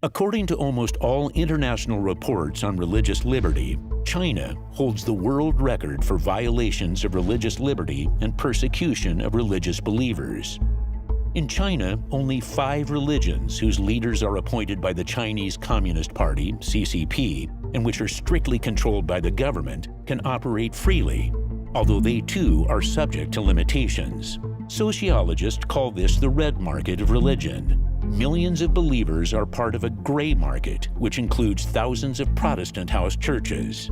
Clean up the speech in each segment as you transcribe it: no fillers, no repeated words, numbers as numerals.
According to almost all international reports on religious liberty, China holds the world record for violations of religious liberty and persecution of religious believers. In China, only 5 religions whose leaders are appointed by the Chinese Communist Party, CCP, and which are strictly controlled by the government, can operate freely, although they too are subject to limitations. Sociologists call this the red market of religion. Millions of believers are part of a gray market, which includes thousands of Protestant house churches.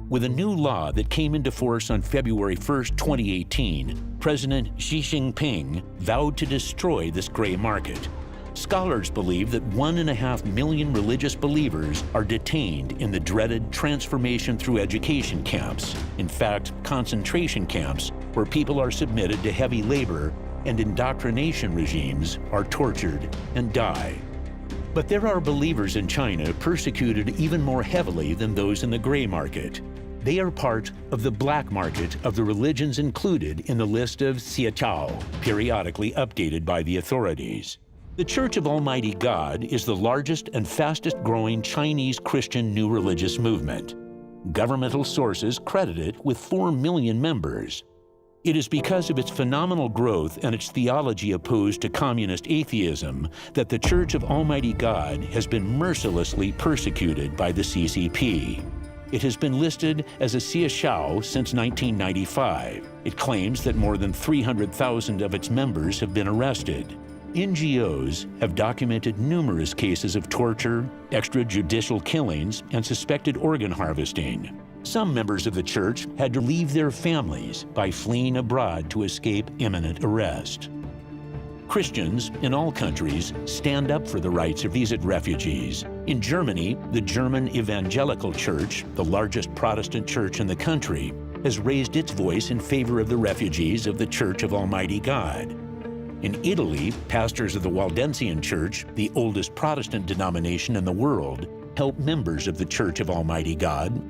With a new law that came into force on February 1, 2018, President Xi Jinping vowed to destroy this gray market. Scholars believe that 1.5 million religious believers are detained in the dreaded transformation through education camps, in fact, concentration camps, where people are submitted to heavy labor and indoctrination regimes are tortured and die. But there are believers in China persecuted even more heavily than those in the gray market. They are part of the black market of the religions included in the list of Xiaoqiao, periodically updated by the authorities. The Church of Almighty God is the largest and fastest growing Chinese Christian new religious movement. Governmental sources credit it with 4 million members. It is because of its phenomenal growth and its theology opposed to communist atheism that the Church of Almighty God has been mercilessly persecuted by the CCP. It has been listed as a Xiaoqiao since 1995. It claims that more than 300,000 of its members have been arrested. NGOs have documented numerous cases of torture, extrajudicial killings, and suspected organ harvesting. Some members of the church had to leave their families by fleeing abroad to escape imminent arrest. Christians in all countries stand up for the rights of these refugees. In Germany, the German Evangelical Church, the largest Protestant church in the country, has raised its voice in favor of the refugees of the Church of Almighty God. In Italy, pastors of the Waldensian Church, the oldest Protestant denomination in the world, help members of the Church of Almighty God.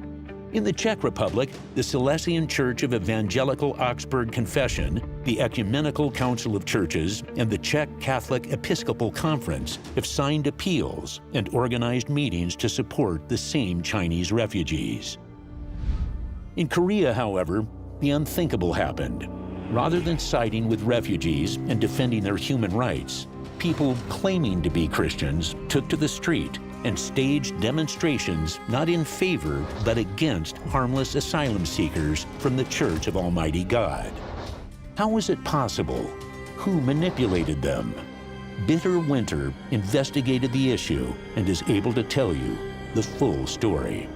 In the Czech Republic, the Silesian Church of Evangelical Augsburg Confession, the Ecumenical Council of Churches, and the Czech Catholic Episcopal Conference have signed appeals and organized meetings to support the same Chinese refugees. In Korea, however, the unthinkable happened. Rather than siding with refugees and defending their human rights, people claiming to be Christians took to the street and staged demonstrations not in favor but against harmless asylum seekers from the Church of Almighty God. How was it possible? Who manipulated them? Bitter Winter investigated the issue and is able to tell you the full story.